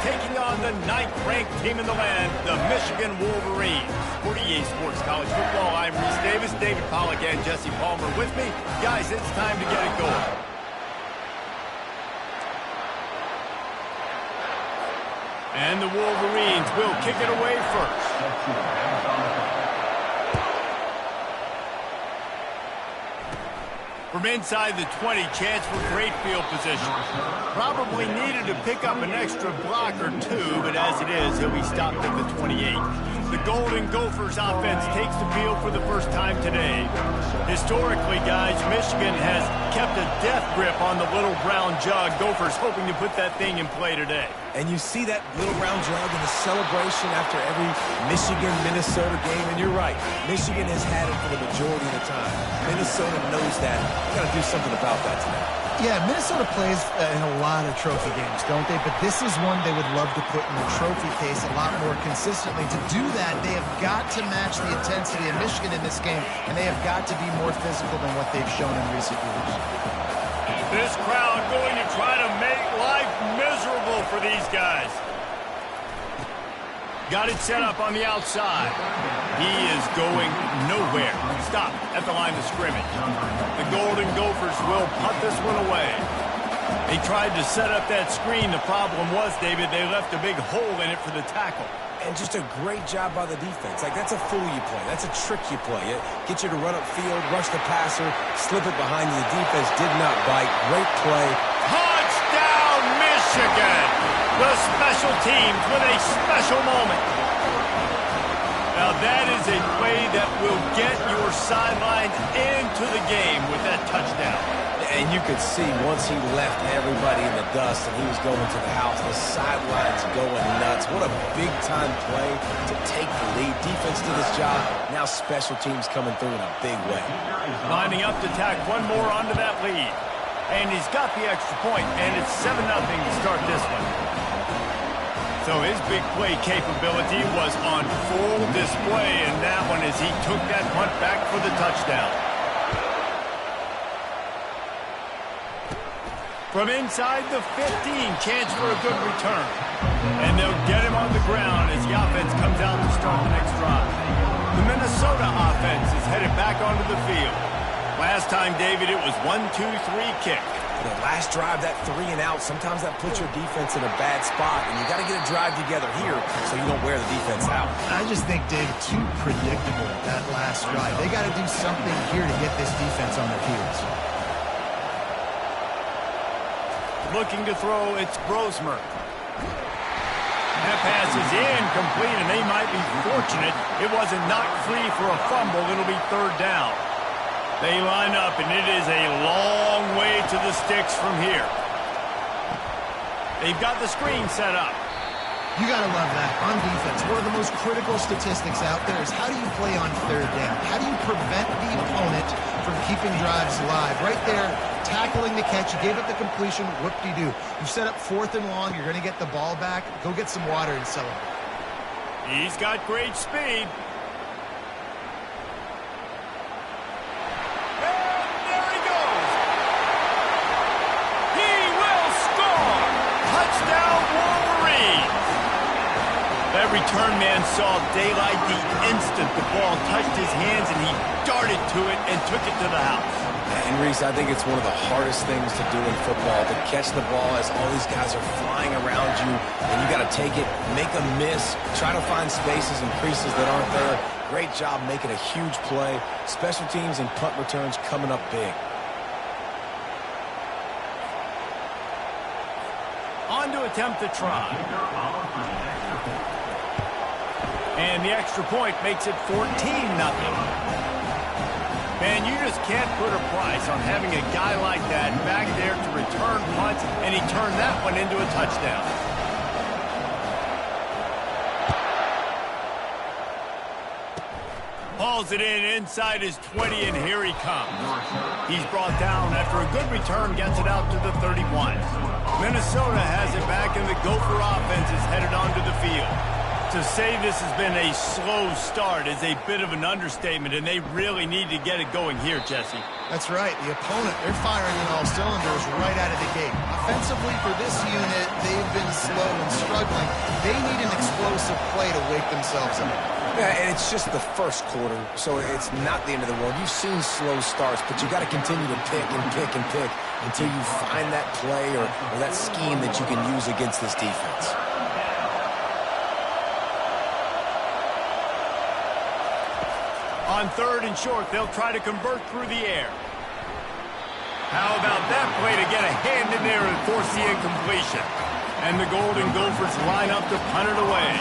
taking on the 9th-ranked team in the land, the Michigan Wolverines. For EA Sports College Football, I'm Reese Davis, David Pollack, and Jesse Palmer with me. Guys, it's time to get it going. And the Wolverines will kick it away first. From inside the 20, chance for great field position. Probably needed to pick up an extra block or two, but as it is, he'll be stopped at the 28. The Golden Gophers offense takes the field for the first time today. Historically, guys, Michigan has kept a death grip on the little brown jug. Gophers hoping to put that thing in play today. And you see that little brown jug in the celebration after every Michigan-Minnesota game. And you're right, Michigan has had it for the majority of the time. Minnesota knows that. Got to do something about that today. Yeah, Minnesota plays in a lot of trophy games, don't they? But this is one they would love to put in the trophy case a lot more consistently. To do that, they have got to match the intensity of Michigan in this game, and they have got to be more physical than what they've shown in recent years. This crowd going to try to make life miserable for these guys. Got it set up on the outside. He is going nowhere. Stop at the line of scrimmage. The Golden Gophers will punt this one away. They tried to set up that screen. The problem was, David, they left a big hole in it for the tackle. And just a great job by the defense. Like, that's a fool you play. That's a trick you play. It gets you to run upfield, rush the passer, slip it behind you. The defense did not bite. Great play. Touchdown, Michigan! The special teams with a special moment. Now that is a play that will get your sideline into the game with that touchdown. And you could see once he left everybody in the dust and he was going to the house, the sidelines going nuts. What a big-time play to take the lead. Defense did his job. Now special teams coming through in a big way. Lining up to tack one more onto that lead. And he's got the extra point, and it's 7-0 to start this one. So his big play capability was on full display in that one as he took that punt back for the touchdown. From inside the 15, chance for a good return. And they'll get him on the ground as the offense comes out to start the next drive. The Minnesota offense is headed back onto the field. Last time, David, it was 1-2-3 kick. The last drive, that 3 and out, sometimes that puts your defense in a bad spot, and you got to get a drive together here so you don't wear the defense out. I just think, Dave, too predictable that last drive. They got to do something here to get this defense on their heels. Looking to throw, it's Brosmer. That pass is incomplete, and they might be fortunate it wasn't knocked free for a fumble. It'll be 3rd down. They line up, and it is a long way to the sticks from here. They've got the screen set up. You got to love that on defense. One of the most critical statistics out there is how do you play on 3rd down? How do you prevent the opponent from keeping drives alive? Right there, tackling the catch. You gave up the completion. Whoop-de-doo. You set up 4th and long. You're going to get the ball back. Go get some water and celebrate. He's got great speed. That return man saw daylight the instant the ball touched his hands, and he darted to it and took it to the house. And, Reese, I think it's one of the hardest things to do in football, to catch the ball as all these guys are flying around you, and you got to take it, make a miss, try to find spaces and creases that aren't there. Great job making a huge play. Special teams and punt returns coming up big. On to attempt the try. And the extra point makes it 14-0. Man, you just can't put a price on having a guy like that back there to return punts, and he turned that one into a touchdown. Hauls it in inside his 20, and here he comes. He's brought down after a good return, gets it out to the 31. Minnesota has it back, and the Gopher offense is headed onto the field. To say this has been a slow start is a bit of an understatement, and they really need to get it going here, Jesse. That's right. The opponent, they're firing on all cylinders right out of the gate. Offensively for this unit, they've been slow and struggling. They need an explosive play to wake themselves up. Yeah, and it's just the first quarter, so it's not the end of the world. You've seen slow starts, but you got to continue to pick and pick and pick until you find that play or that scheme that you can use against this defense. On 3rd and short, they'll try to convert through the air. How about that play to get a hand in there and force the incompletion? And the Golden Gophers line up to punt it away.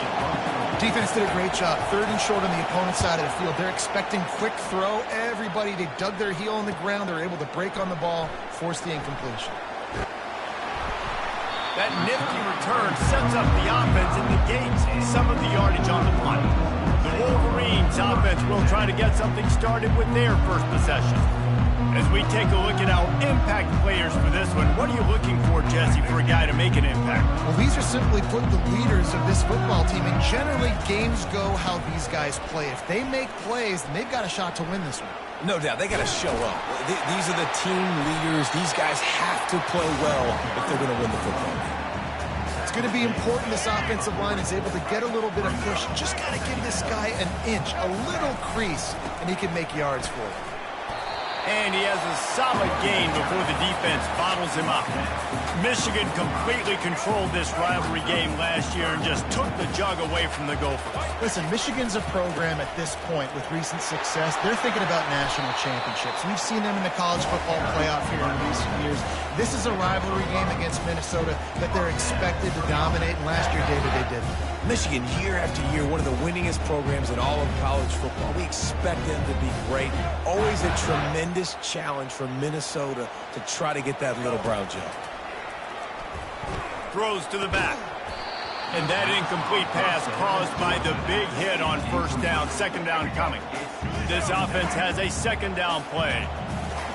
Defense did a great job. 3rd and short on the opponent's side of the field. They're expecting quick throw. Everybody, they dug their heel on the ground. They're able to break on the ball, force the incompletion. That nifty return sets up the offense and negates some of the yardage on the punt. The Wolverines offense will try to get something started with their first possession. As we take a look at our impact players for this one, what are you looking for, Jesse, for a guy to make an impact? Well, these are simply put the leaders of this football team, and generally games go how these guys play. If they make plays, then they've got a shot to win this one. No doubt, they got to show up. These are the team leaders. These guys have to play well if they're going to win the football game. It's going to be important this offensive line is able to get a little bit of push. Just got to give this guy an inch, a little crease, and he can make yards for it. And he has a solid gain before the defense bottles him up. Michigan completely controlled this rivalry game last year and just took the jug away from the Gophers. Listen, Michigan's a program at this point with recent success. They're thinking about national championships. We've seen them in the college football playoff here in recent years. This is a rivalry game against Minnesota that they're expected to dominate. And last year, David, they did. Michigan, year after year, one of the winningest programs in all of college football. We expect them to be great. Always a tremendous challenge for Minnesota to try to get that little brown jug. Throws to the back. And that incomplete pass caused by the big hit on 1st down, 2nd down coming. This offense has a 2nd down play.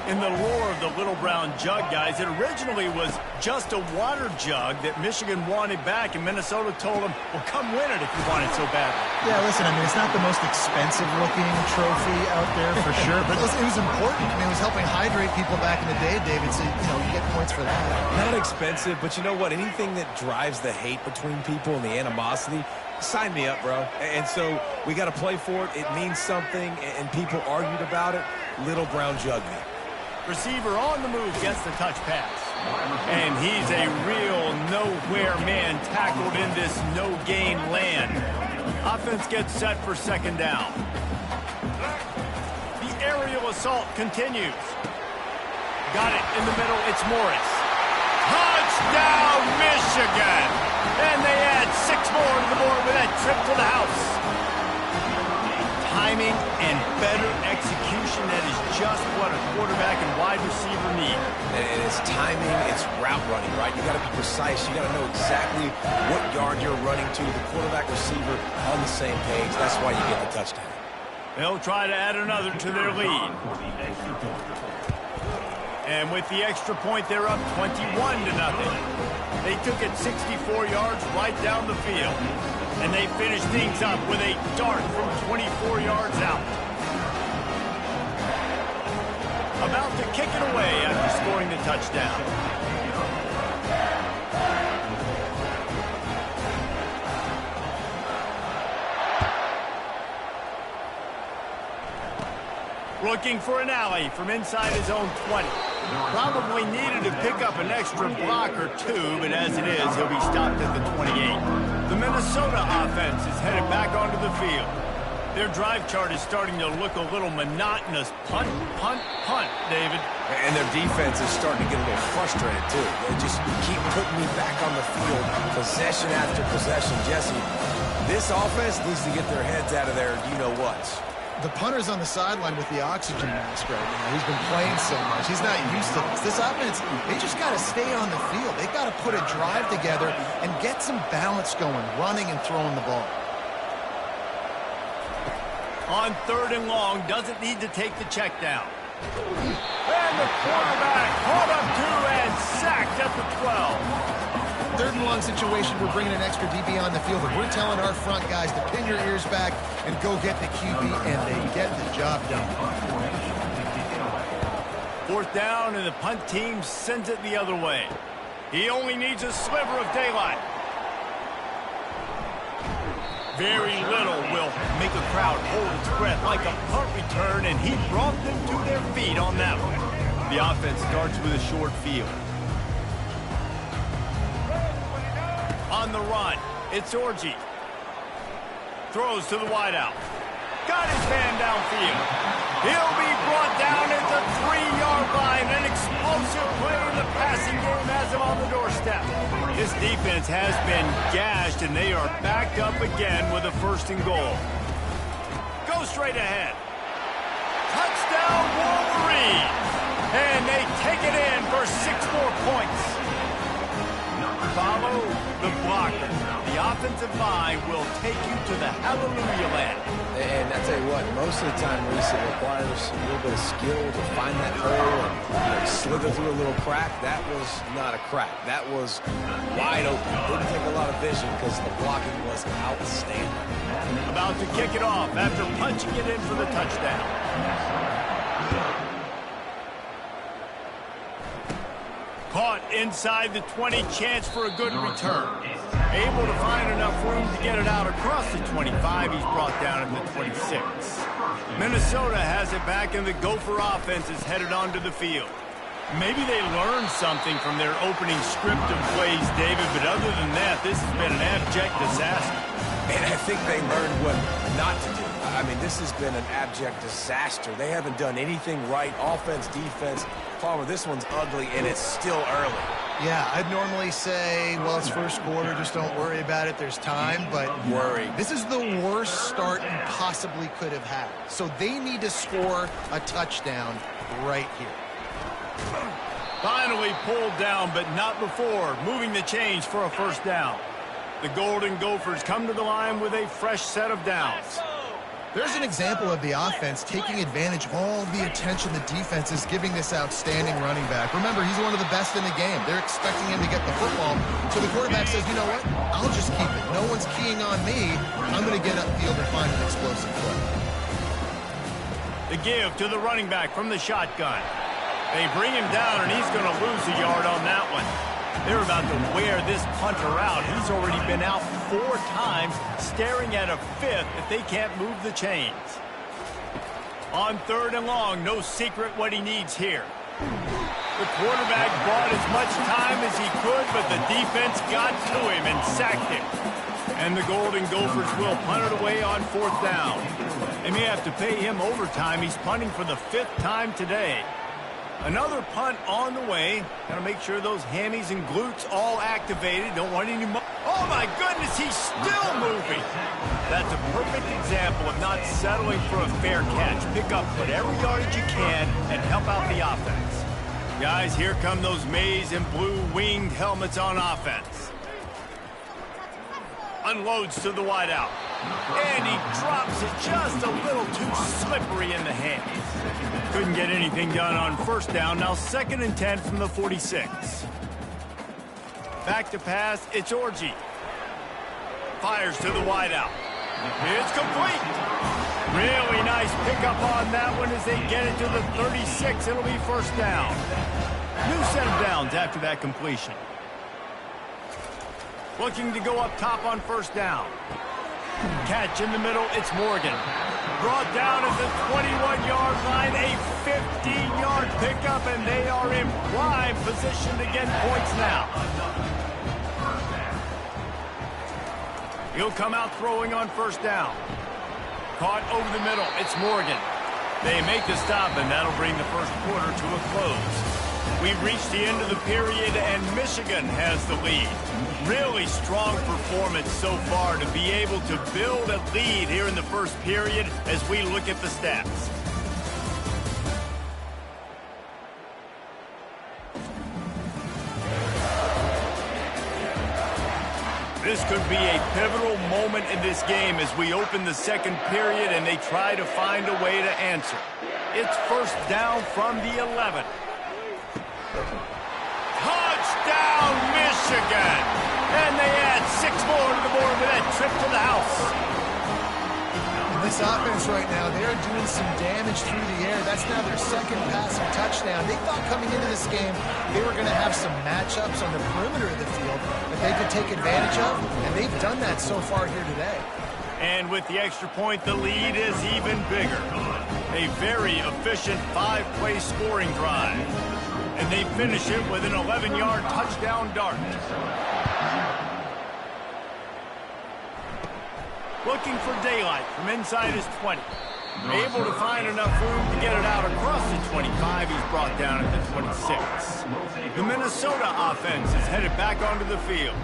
In the lore of the little brown jug, guys, it originally was just a water jug that Michigan wanted back, and Minnesota told them, well, come win it if you want it so badly. Yeah, listen, I mean, it's not the most expensive-looking trophy out there for sure, but listen, it was important. I mean, it was helping hydrate people back in the day, David, so, you know, you get points for that. Not expensive, but you know what? Anything that drives the hate between people and the animosity, sign me up, bro. And so we got to play for it. It means something, and people argued about it. Little brown jug me. Receiver on the move gets the touch pass. And he's a real nowhere man tackled in this no-gain land. Offense gets set for 2nd down. The aerial assault continues. Got it in the middle. It's Morris. Touchdown, Michigan! And they add 6 more to the board with that trip to the house. Timing and better execution, that is just what a quarterback and wide receiver need. And it's timing, it's route running, right? You got to be precise. You got to know exactly what yard you're running to. The quarterback receiver on the same page. That's why you get the touchdown. They'll try to add another to their lead. And with the extra point, they're up 21-0. They took it 64 yards right down the field. And they finish things up with a dart from 24 yards out. About to kick it away after scoring the touchdown. Looking for an alley from inside his own 20. Probably needed to pick up an extra block or two, but as it is, he'll be stopped at the 28. The Minnesota offense is headed back onto the field. Their drive chart is starting to look a little monotonous. Punt, punt, punt, David. And their defense is starting to get a little frustrated, too. They just keep putting me back on the field, possession after possession. Jesse, this offense needs to get their heads out of their you-know-whats. The punter's on the sideline with the oxygen mask right now. He's been playing so much. He's not used to this. This offense, they just got to stay on the field. They got to put a drive together and get some balance going, running and throwing the ball. On 3rd and long, doesn't need to take the check down. And the quarterback hauled up 2 and sacked at the 12. third and long situation, we're bringing an extra DB on the field, and we're telling our front guys to pin your ears back and go get the QB, and they get the job done. Fourth down, and the punt team sends it the other way. He only needs a sliver of daylight. Very little will make a crowd hold its breath like a punt return, and he brought them to their feet on that one. The offense starts with a short field. On the run, it's Orji. Throws to the wideout. Got his man downfield. He'll be brought down at the 3-yard line. An explosive play in the passing game has him on the doorstep. This defense has been gashed, and they are backed up again with a 1st and goal. Go straight ahead. Touchdown, Wolverines! And they take it in for 6 more points. Follow the blocker. The offensive line will take you to the hallelujah land. And I tell you what, most of the time, Reese, it requires a little bit of skill to find that hole and slither through a little crack. That was not a crack. That was wide open. Didn't take a lot of vision because the blocking was outstanding. About to kick it off after punching it in for the touchdown. Caught inside the 20, chance for a good return. Able to find enough room to get it out across the 25. He's brought down at the 26. Minnesota has it back, and the Gopher offense is headed onto the field. Maybe they learned something from their opening script of plays, David, but other than that, this has been an abject disaster. And I think they learned what not to do. I mean, this has been an abject disaster. They haven't done anything right, offense, defense. Palmer, this one's ugly, and it's still early. Yeah, I'd normally say, well, it's first quarter, just don't worry about it, there's time, but this is the worst start you possibly could have had. So they need to score a touchdown right here. Finally pulled down, but not before moving the chains for a 1st down. The Golden Gophers come to the line with a fresh set of downs. There's an example of the offense taking advantage of all the attention the defense is giving this outstanding running back. Remember, he's one of the best in the game. They're expecting him to get the football. So the quarterback says, you know what? I'll just keep it. No one's keying on me. I'm going to get upfield and find an explosive play. The give to the running back from the shotgun. They bring him down, and he's going to lose a yard on that one. They're about to wear this punter out. He's already been out 4 times, staring at a 5th if they can't move the chains. On 3rd and long, no secret what he needs here. The quarterback bought as much time as he could, but the defense got to him and sacked him. And the Golden Gophers will punt it away on 4th down. They may have to pay him overtime. He's punting for the 5th time today. Another punt on the way. Got to make sure those hammies and glutes all activated. Don't want any more. Oh, my goodness, he's still moving. That's a perfect example of not settling for a fair catch. Pick up whatever yardage you can and help out the offense. Guys, here come those maize and blue winged helmets on offense. Unloads to the wideout. And he drops it just a little too slippery in the hands. Couldn't get anything done on 1st down. Now 2nd and 10 from the 46. Back to pass, it's Orji. Fires to the wideout. It's complete. Really nice pickup on that one as they get it to the 36. It'll be 1st down. New set of downs after that completion. Looking to go up top on 1st down. Catch in the middle, it's Morgan. Brought down at the 21-yard line, a 15-yard pickup, and they are in prime position to get points now. He'll come out throwing on 1st down. Caught over the middle, it's Morgan. They make the stop, and that'll bring the 1st quarter to a close. We've reached the end of the period, and Michigan has the lead. Really strong performance so far to be able to build a lead here in the 1st period as we look at the stats. This could be a pivotal moment in this game as we open the 2nd period and they try to find a way to answer. It's 1st down from the 11. Touchdown, Michigan! trip to the house. And this offense right now, they're doing some damage through the air. That's now their second passing touchdown. They thought coming into this game they were going to have some matchups on the perimeter of the field that they could take advantage of, and they've done that so far here today. And with the extra point, the lead is even bigger. A very efficient 5-play scoring drive. And they finish it with an 11-yard touchdown dart. Looking for daylight from inside his 20. Able to find enough room to get it out across the 25. He's brought down at the 26. The Minnesota offense is headed back onto the field.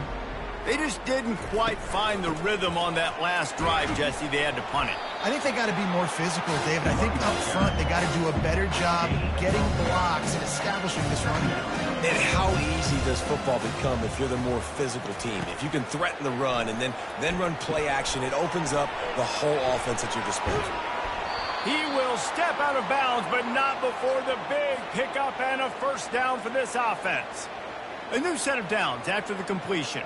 They just didn't quite find the rhythm on that last drive, Jesse. They had to punt it. I think they got to be more physical, David. I think up front they got to do a better job getting blocks and establishing this running. And how easy does football become if you're the more physical team? If you can threaten the run and then run play action, it opens up the whole offense at your disposal. He will step out of bounds, but not before the big pickup and a first down for this offense. A new set of downs after the completion.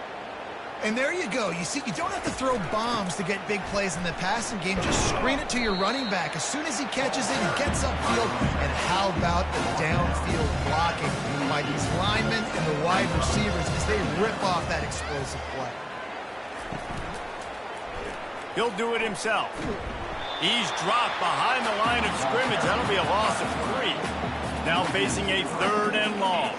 And there you go. You see, you don't have to throw bombs to get big plays in the passing game. Just screen it to your running back. As soon as he catches it, he gets upfield. And how about the downfield blocking by these linemen and the wide receivers as they rip off that explosive play? He'll do it himself. He's dropped behind the line of scrimmage. That'll be a loss of 3. Now facing a 3rd and long.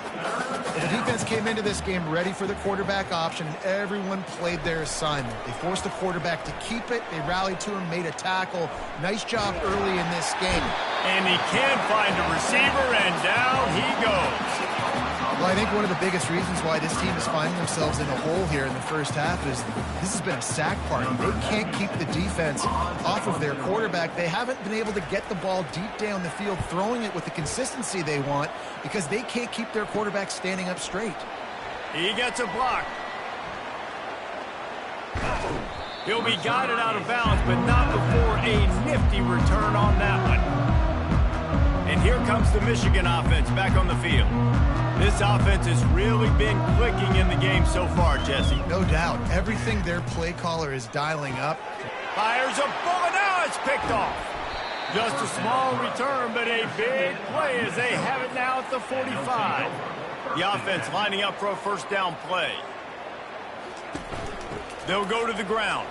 The defense came into this game ready for the quarterback option, and everyone played their assignment. They forced the quarterback to keep it. They rallied to him, made a tackle. Nice job early in this game. And he can't find a receiver, and down he goes. Well, I think one of the biggest reasons why this team is finding themselves in a hole here in the first half is this has been a sack party. They can't keep the defense off of their quarterback. They haven't been able to get the ball deep down the field, throwing it with the consistency they want because they can't keep their quarterback standing up straight. He gets a block. He'll be guided out of bounds, but not before a nifty return on that one. And here comes the Michigan offense back on the field. This offense has really been clicking in the game so far, Jesse. No doubt. Everything their play caller is dialing up. Fires a bullet. Now it's picked off. Just a small return, but a big play as they have it now at the 45. The offense lining up for a first down play. They'll go to the ground.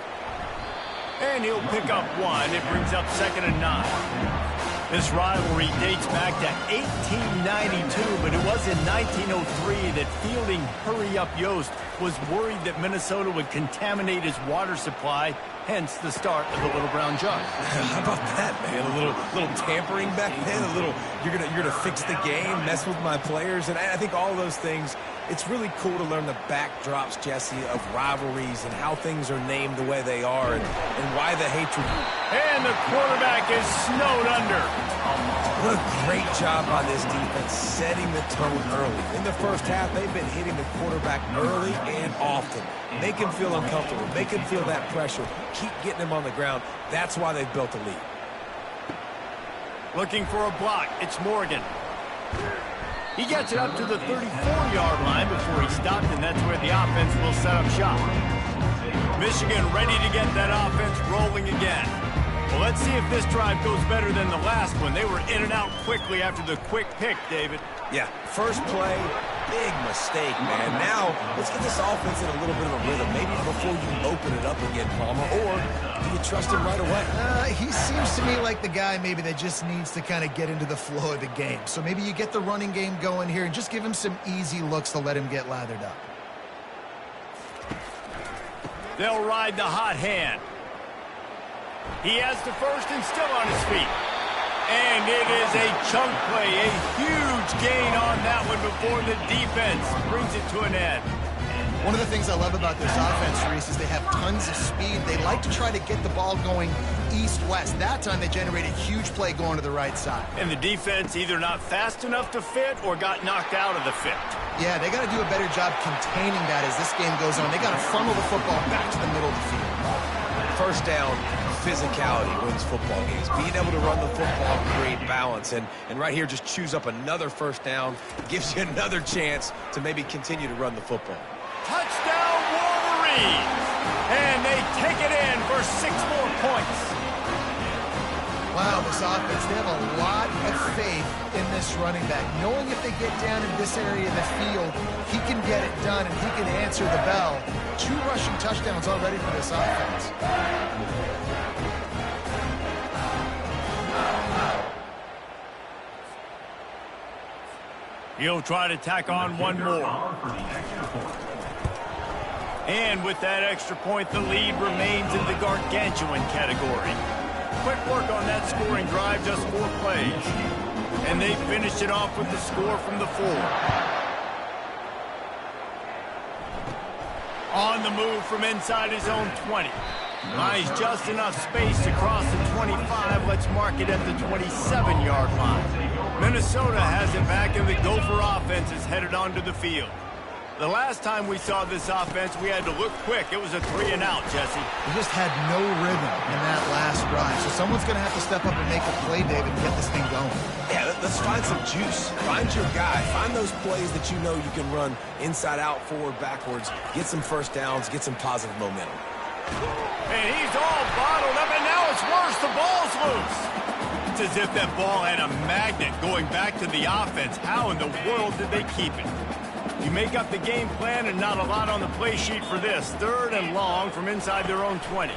And he'll pick up 1. It brings up 2nd and 9. This rivalry dates back to 1892, but it was in 1903 that fielding Hurry-Up Yost was worried that Minnesota would contaminate his water supply, hence the start of the Little Brown Jug. How about that, man? A little tampering back then, a little you're gonna fix the game, mess with my players, and I think all those things. It's really cool to learn the backdrops, Jesse, of rivalries and how things are named the way they are and why the hatred. And the quarterback is snowed under. What a great job by this defense setting the tone early. In the first half, they've been hitting the quarterback early and often. Make him feel uncomfortable. Make him feel that pressure. Keep getting him on the ground. That's why they've built a lead. Looking for a block. It's Morgan. He gets it up to the 34-yard line before he stopped, and that's where the offense will set up shop. Michigan ready to get that offense rolling again. Well, let's see if this drive goes better than the last one. They were in and out quickly after the quick pick, David. Yeah, first play, big mistake, man. Now, let's get this offense in a little bit of a rhythm. Maybe before you open it up again, Palmer, or do you trust him right away? He seems to me like the guy maybe that just needs to kind of get into the flow of the game. So maybe you get the running game going here and just give him some easy looks to let him get lathered up. They'll ride the hot hand. He has the first and still on his feet. And it is a chunk play, a huge gain on that one before the defense brings it to an end. One of the things I love about this offense, Reese, is they have tons of speed. They like to try to get the ball going east-west. That time they generated a huge play going to the right side. And the defense either not fast enough to fit or got knocked out of the fit. Yeah, they got to do a better job containing that as this game goes on. They got to funnel the football back to the middle of the field. First down, physicality wins football games. Being able to run the football, create balance. And right here, just choose up another first down. Gives you another chance to maybe continue to run the football. Touchdown, Wolverines! And they take score 6 more points. Wow, this offense, they have a lot of faith in this running back. Knowing if they get down in this area of the field, he can get it done and he can answer the bell. 2 rushing touchdowns already for this offense. He'll try to tack on one more. And with that extra point, the lead remains in the gargantuan category. Quick work on that scoring drive, just 4 plays. And they finished it off with the score from the 4. On the move from inside his own 20. Buys just enough space to cross the 25. Let's mark it at the 27-yard line. Minnesota has it back, and the Gopher offense is headed onto the field. The last time we saw this offense, we had to look quick. It was a 3-and-out, Jesse. They just had no rhythm in that last drive. So someone's going to have to step up and make a play, David, and get this thing going. Yeah, let's find some juice. Find your guy. Find those plays that you know you can run inside out, forward, backwards. Get some first downs. Get some positive momentum. And he's all bottled up, and now it's worse. The ball's loose. It's as if that ball had a magnet going back to the offense. How in the world did they keep it? You make up the game plan and not a lot on the play sheet for this. 3rd and long from inside their own 20.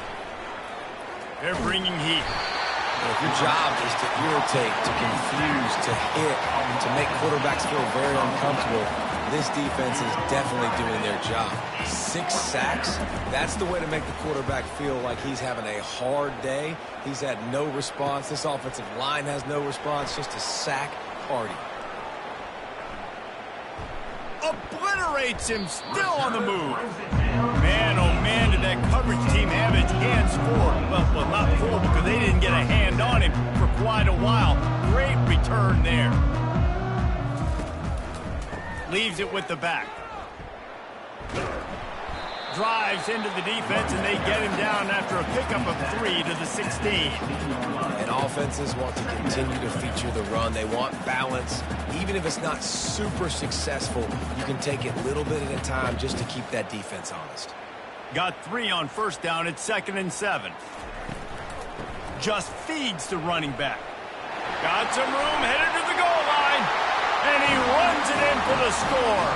They're bringing heat. If your job is to irritate, to confuse, to hit, to make quarterbacks feel very uncomfortable, this defense is definitely doing their job. 6 sacks, that's the way to make the quarterback feel like he's having a hard day. He's had no response. This offensive line has no response, just a sack party. Obliterates him, still on the move. Man, oh man, did that coverage team have its hands full. Well, not full because they didn't get a hand on him for quite a while. Great return there. Leaves it with the back. Drives into the defense, and they get him down after a pickup of 3 to the 16. And offenses want to continue to feature the run. They want balance. Even if it's not super successful, you can take it little bit at a time just to keep that defense honest. Got 3 on first down at 2nd and 7. Just feeds the running back. Got some room, headed to the goal line. And he runs it in for the score.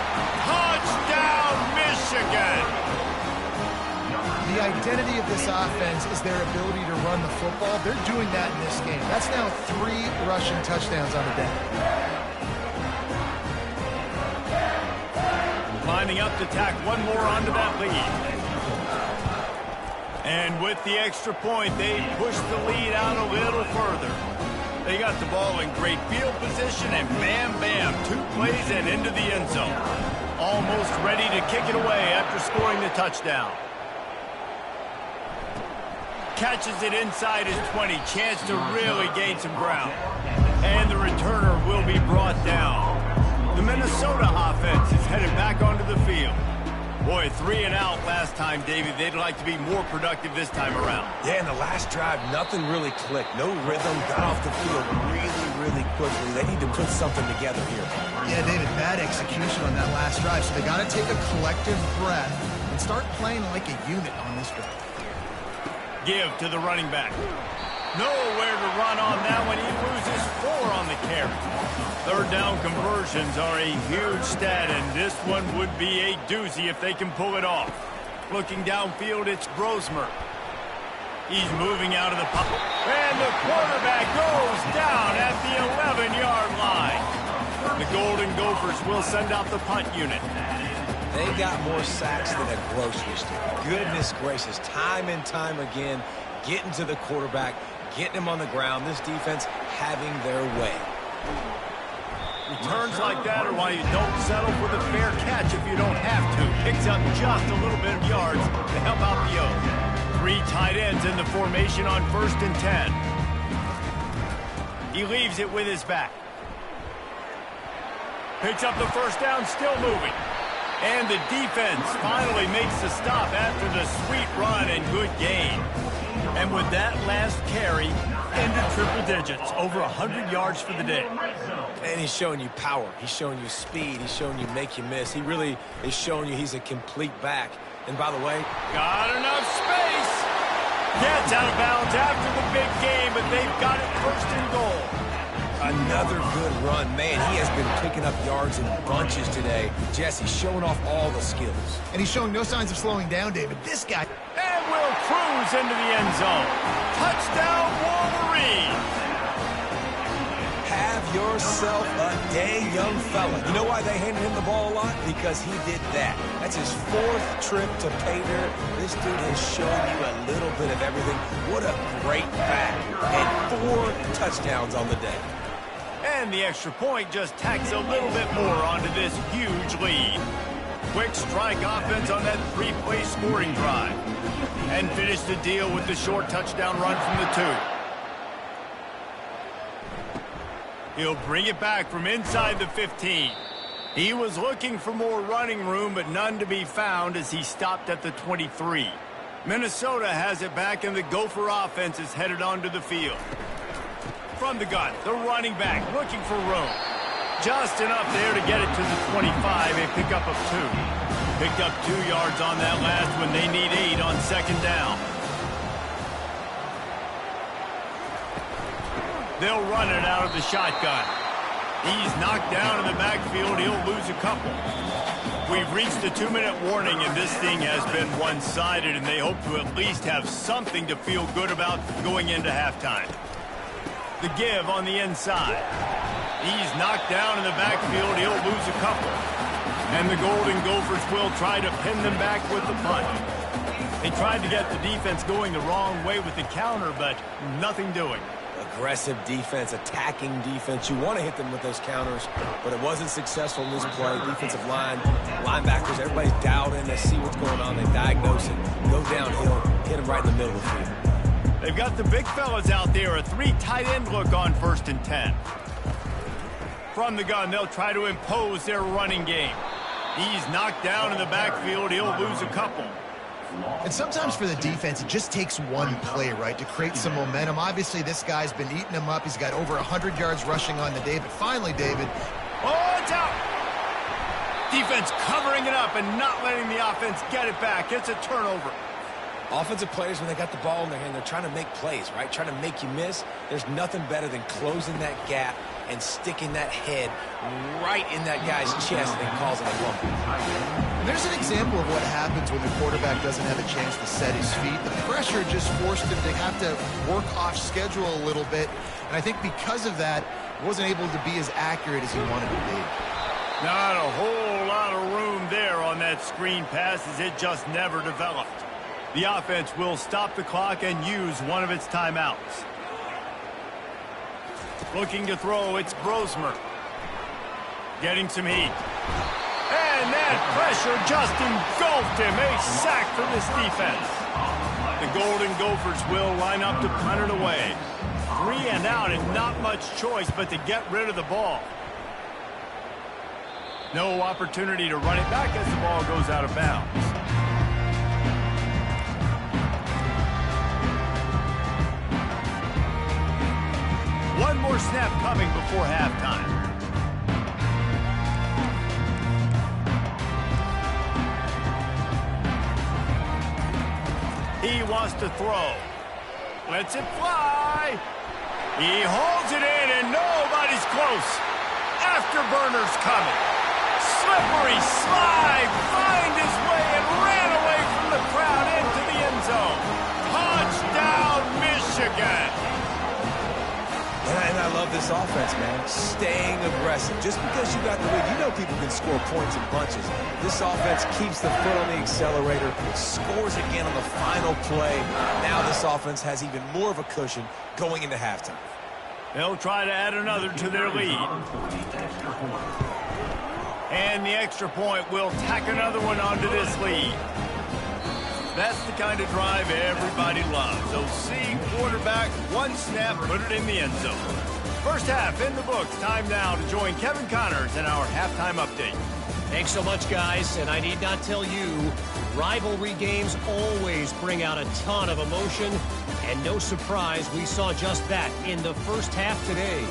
Touchdown, Michigan! The identity of this offense is their ability to run the football. They're doing that in this game. That's now 3 rushing touchdowns on the day. Lining up to tack one more onto that lead. And with the extra point, they push the lead out a little further. They got the ball in great field position, and bam, bam, 2 plays and into the end zone. Almost ready to kick it away after scoring the touchdown. Catches it inside his 20. Chance to really gain some ground. And the returner will be brought down. The Minnesota offense is headed back onto the field. Boy, 3-and-out last time, David. They'd like to be more productive this time around. Yeah, in the last drive, nothing really clicked. No rhythm, got off the field really quickly. They need to put something together here. Yeah, David, bad execution on that last drive. So they got to take a collective breath and start playing like a unit on this drive. Give to the running back. Nowhere to run on that one. He loses 4 on the carry. 3rd down conversions are a huge stat, and this one would be a doozy if they can pull it off. Looking downfield, it's Grosmer. He's moving out of the pocket. And the quarterback goes down at the 11-yard line. The Golden Gophers will send out the punt unit. They got more sacks than a grocery store. Goodness gracious, time and time again, getting to the quarterback, getting him on the ground. This defense having their way. Returns like that are why you don't settle for the fair catch if you don't have to. Picks up just a little bit of yards to help out the O's. 3 tight ends in the formation on 1st and 10. He leaves it with his back. Picks up the first down, still moving. And the defense finally makes the stop after the sweet run and good gain. And with that last carry, into triple digits, over 100 yards for the day. And he's showing you power. He's showing you speed. He's showing you make you miss. He really is showing you he's a complete back. And by the way, got enough space. It's out of bounds after the big game, but they've got it first and goal. Another good run. Man, he has been picking up yards in bunches today. Jesse showing off all the skills. And he's showing no signs of slowing down, David. This guy... And will cruise into the end zone. Touchdown, Wolverine! Have yourself a day, young fella. You know why they handed him the ball a lot? Because he did that. That's his 4th trip to pay dirt. This dude has shown you a little bit of everything. What a great back. And 4 touchdowns on the day. And the extra point just tacks a little bit more onto this huge lead. Quick strike offense on that 3-play scoring drive. And finish the deal with the short touchdown run from the 2. He'll bring it back from inside the 15. He was looking for more running room, but none to be found as he stopped at the 23. Minnesota has it back, and the Gopher offense is headed onto the field. From the gun, the running back looking for room. Just enough there to get it to the 25, a pickup of 2. Picked up 2 yards on that last when they need 8 on second down. They'll run it out of the shotgun. He's knocked down in the backfield. He'll lose a couple. We've reached the 2-minute warning, and this thing has been one-sided, and they hope to at least have something to feel good about going into halftime. The give on the inside. He's knocked down in the backfield. He'll lose a couple. And the Golden Gophers will try to pin them back with the punt. They tried to get the defense going the wrong way with the counter, but nothing doing. Aggressive defense, attacking defense. You want to hit them with those counters, but it wasn't successful in this play. Defensive line, linebackers, everybody's dialed in. They see what's going on. They diagnose it, go downhill, hit them right in the middle of the field. They've got the big fellas out there, a 3 tight end look on 1st and 10. From the gun, they'll try to impose their running game. He's knocked down in the backfield. He'll lose a couple. And sometimes for the defense, it just takes one play, right, to create some momentum. Obviously, this guy's been eating them up. He's got over 100 yards rushing on the day. But finally, David... Oh, it's out! Defense covering it up and not letting the offense get it back. It's a turnover. Offensive players, when they got the ball in their hand, they're trying to make plays, right? Trying to make you miss. There's nothing better than closing that gap and sticking that head right in that guy's chest and causing a fumble. And there's an example of what happens when the quarterback doesn't have a chance to set his feet. The pressure just forced him to have to work off schedule a little bit. And I think because of that, he wasn't able to be as accurate as he wanted to be. Not a whole lot of room there on that screen pass as it just never developed. The offense will stop the clock and use one of its timeouts. Looking to throw, it's Brosmer. Getting some heat. And that pressure just engulfed him. A sack for this defense. The Golden Gophers will line up to punt it away. 3 and out and not much choice but to get rid of the ball. No opportunity to run it back as the ball goes out of bounds. One more snap coming before halftime. He wants to throw. Lets it fly. He holds it in and nobody's close. Afterburner's coming. Slippery slide. Find his way and ran away from the crowd into the end zone. Touchdown, Michigan. And I love this offense, man. Staying aggressive. Just because you got the lead, you know people can score points in bunches. This offense keeps the foot on the accelerator, scores again on the final play. Now this offense has even more of a cushion going into halftime. They'll try to add another to their lead. And the extra point will tack another one onto this lead. That's the kind of drive everybody loves. OC quarterback, one snap, put it in the end zone. First half in the books. Time now to join Kevin Connors in our halftime update. Thanks so much, guys. And I need not tell you, rivalry games always bring out a ton of emotion. And no surprise, we saw just that in the first half today.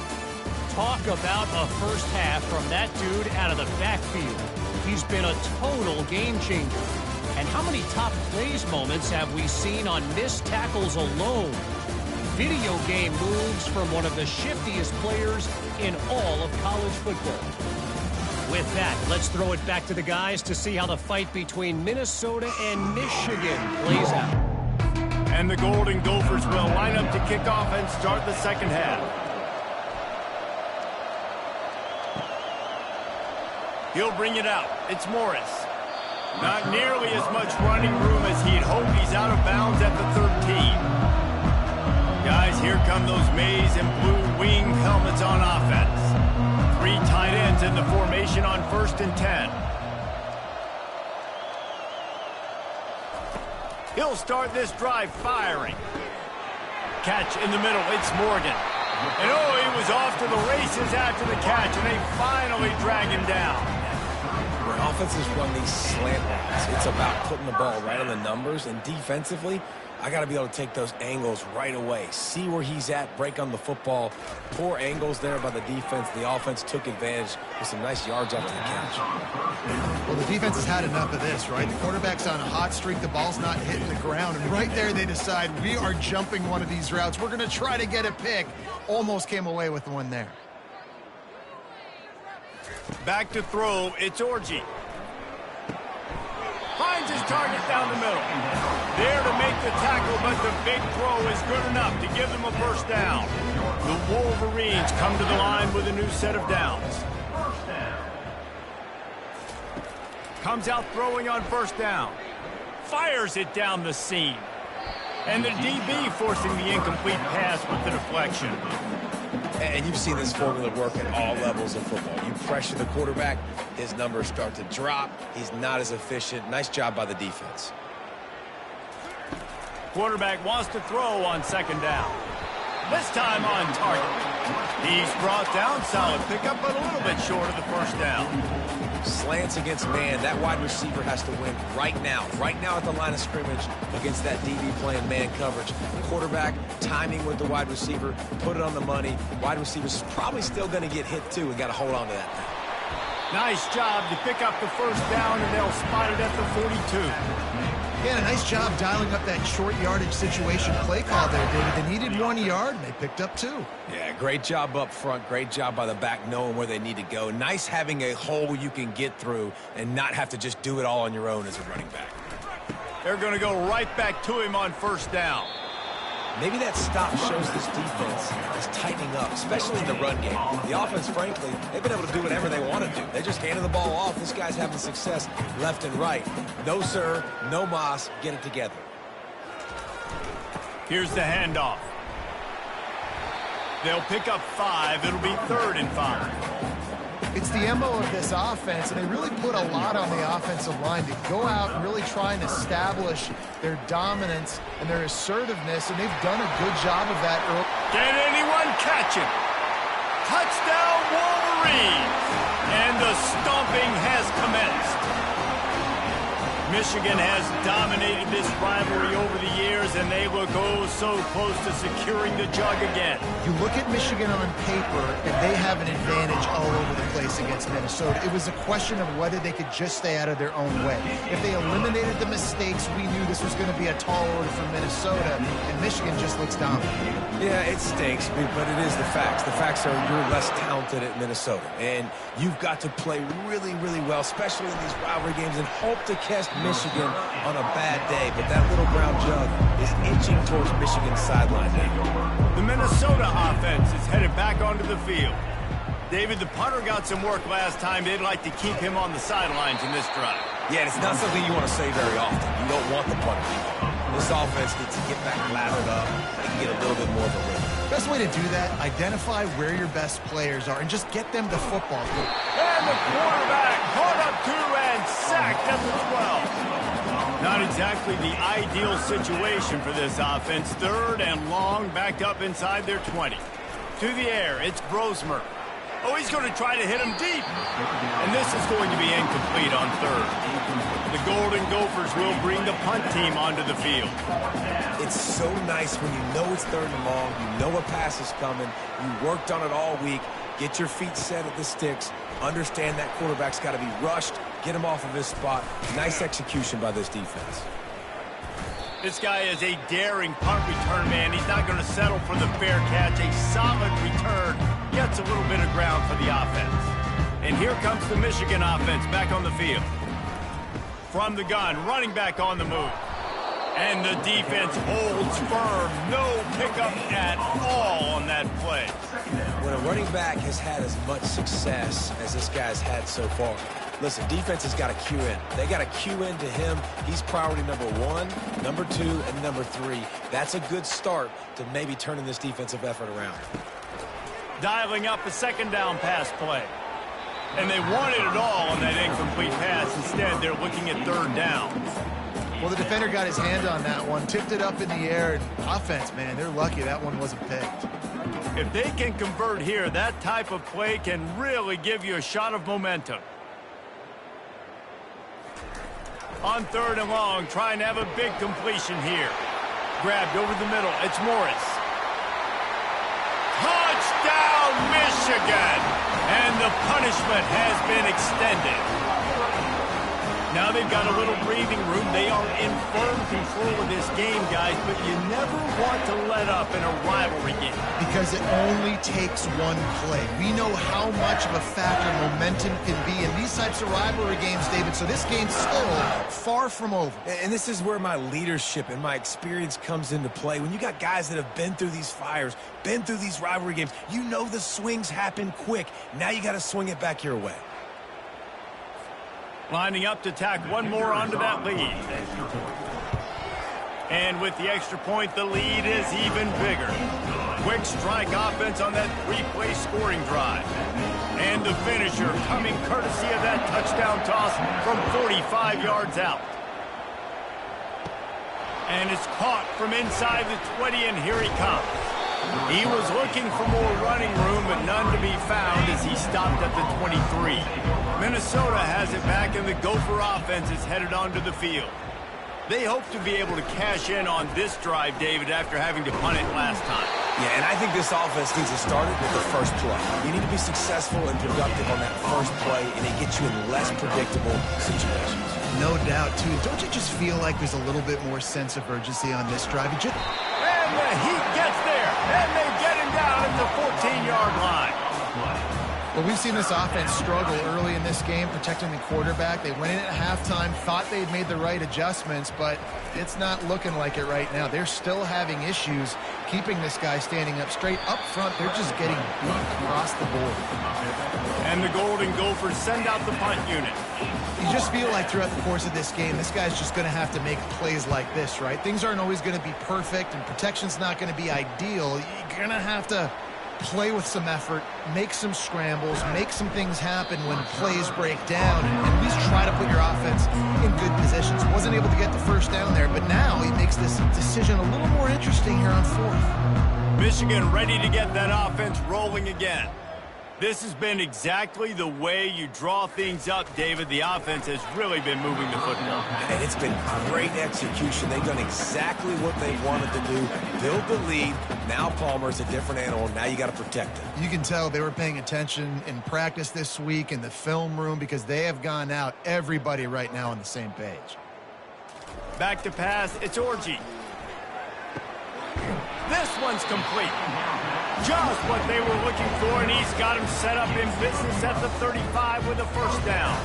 Talk about a first half from that dude out of the backfield. He's been a total game changer. And how many top plays moments have we seen on missed tackles alone? Video game moves from one of the shiftiest players in all of college football. With that, let's throw it back to the guys to see how the fight between Minnesota and Michigan plays out. And the Golden Gophers will line up to kick off and start the second half. He'll bring it out. It's Morris. Not nearly as much running room as he'd hoped. He's out of bounds at the 13. Guys, here come those maize and blue wing helmets on offense. 3 tight ends in the formation on 1st and 10. He'll start this drive firing. Catch in the middle. It's Morgan. And oh, he was off to the races after the catch, and they finally drag him down. When offenses run these slant routes, it's about putting the ball right on the numbers, and defensively, I got to be able to take those angles right away. See where he's at, break on the football. Poor angles there by the defense. The offense took advantage with some nice yards after the catch. Well, the defense has had enough of this, right? The quarterback's on a hot streak. The ball's not hitting the ground. And right there, they decide, we are jumping one of these routes. We're going to try to get a pick. Almost came away with one there. Back to throw. It's Orji. Finds his target down the middle. There to make the tackle, but the big throw is good enough to give them a first down. The Wolverines come to the line with a new set of downs. Comes out throwing on 1st down. Fires it down the seam. And the DB forcing the incomplete pass with the deflection. And you've seen this formula work at all levels of football. You pressure the quarterback, his numbers start to drop. He's not as efficient. Nice job by the defense. Quarterback wants to throw on 2nd down. This time on target. He's brought down. Solid pickup, but a little bit short of the 1st down. Slants against man. That wide receiver has to win right now. Right now at the line of scrimmage against that DB playing man coverage. Quarterback, timing with the wide receiver, put it on the money. Wide receiver's probably still going to get hit too and got to hold on to that now. Nice job to pick up the 1st down, and they'll spot it at the 42. Yeah, a nice job dialing up that short yardage situation play call there, David. They needed 1 yard, and they picked up 2. Yeah, great job up front. Great job by the back knowing where they need to go. Nice having a hole you can get through and not have to just do it all on your own as a running back. They're going to go right back to him on 1st down. Maybe that stop shows this defense is tightening up, especially in the run game. The offense, frankly, they've been able to do whatever they want to do. They just handed the ball off. This guy's having success left and right. No, sir. No mas. Get it together. Here's the handoff. They'll pick up 5. It'll be 3rd and 5. It's the MO of this offense, and they really put a lot on the offensive line to go out and really try and establish their dominance and their assertiveness, and they've done a good job of that early. Can anyone catch it? Touchdown, Wolverines! And the stomping has commenced. Michigan has dominated this rivalry over the years, and they look oh so close to securing the jug again. You look at Michigan on paper, and they have an advantage all over the place against Minnesota. It was a question of whether they could just stay out of their own way. If they eliminated the mistakes, we knew this was going to be a tall order for Minnesota, and Michigan just looks dominant. Yeah, it stinks, but it is the facts. The facts are you're less talented at Minnesota, and you've got to play really, really well, especially in these rivalry games, and hope to catch Michigan on a bad day. But that little brown jug is inching towards Michigan's sideline now. The Minnesota offense is headed back onto the field. David, the punter got some work last time. They'd like to keep him on the sidelines in this drive. Yeah, it's not something you want to say very often. You don't want the punter. This offense needs to get back lathered up and get a little bit more of a rhythm. Best way to do that, identify where your best players are and just get them to football. And the quarterback caught up to and sacked at the 12. Not exactly the ideal situation for this offense. 3rd and long, backed up inside their 20. To the air, it's Brosmer. Oh, he's going to try to hit him deep. And this is going to be incomplete on 3rd. The Golden Gophers will bring the punt team onto the field. It's so nice when you know it's 3rd and long, you know a pass is coming, you worked on it all week, get your feet set at the sticks, understand that quarterback's got to be rushed, get him off of his spot. Nice execution by this defense. This guy is a daring punt return man. He's not going to settle for the fair catch. A solid return gets a little bit of ground for the offense. And here comes the Michigan offense back on the field. From the gun, running back on the move. And the defense holds firm. No pickup at all on that play. When a running back has had as much success as this guy's had so far, listen, defense has got to cue in. They got to cue into him. He's priority number 1, number 2, and number 3. That's a good start to maybe turning this defensive effort around. Dialing up a second down pass play. And they wanted it all on that incomplete pass. Instead, they're looking at third down. Well, the defender got his hand on that one, tipped it up in the air. Offense, man, they're lucky that one wasn't picked. If they can convert here, that type of play can really give you a shot of momentum. On third and long, trying to have a big completion here. Grabbed over the middle. It's Morris. Touchdown, Michigan! And the punishment has been extended. Now they've got a little breathing room. They are in firm control of this game, guys, but you never want to let up in a rivalry game. Because it only takes one play. We know how much of a factor momentum can be in these types of rivalry games, David, so this game's still far from over. And this is where my leadership and my experience comes into play. When you got guys that have been through these fires, been through these rivalry games, you know the swings happen quick. Now you got to swing it back your way. Lining up to tack one more onto that lead. And with the extra point, the lead is even bigger. Quick strike offense on that 3-play scoring drive. And the finisher coming courtesy of that touchdown toss from 45 yards out. And it's caught from inside the 20, and here he comes. He was looking for more running room, but none to be found as he stopped at the 23. Minnesota has it back, and the Gopher offense is headed onto the field. They hope to be able to cash in on this drive, David, after having to punt it last time. Yeah, and I think this offense needs to start it with the first play. You need to be successful and productive on that first play, and it gets you in less predictable situations. No doubt, too. Don't you just feel like there's a little bit more sense of urgency on this drive? And the Heat gets there, and they get him down at the 14-yard line. Well, we've seen this offense struggle early in this game, protecting the quarterback. They went in at halftime, thought they'd made the right adjustments, but it's not looking like it right now. They're still having issues keeping this guy standing up straight. Up front, they're just getting beat across the board. And the Golden Gophers send out the punt unit. You just feel like throughout the course of this game, this guy's just going to have to make plays like this, right? Things aren't always going to be perfect, and protection's not going to be ideal. You're going to have to play with some effort, make some scrambles, make some things happen when plays break down, and at least try to put your offense in good positions. Wasn't able to get the first down there, but now he makes this decision a little more interesting here on fourth. Michigan ready to get that offense rolling again. This has been exactly the way you draw things up, David. The offense has really been moving the football. And it's been great execution. They've done exactly what they wanted to do. Build the lead. Now Palmer's a different animal. Now you got to protect him. You can tell they were paying attention in practice this week in the film room because they have gone out, everybody right now on the same page. Back to pass. It's Orji. This one's complete. Just what they were looking for, and he's got him set up in business at the 35 with a first down.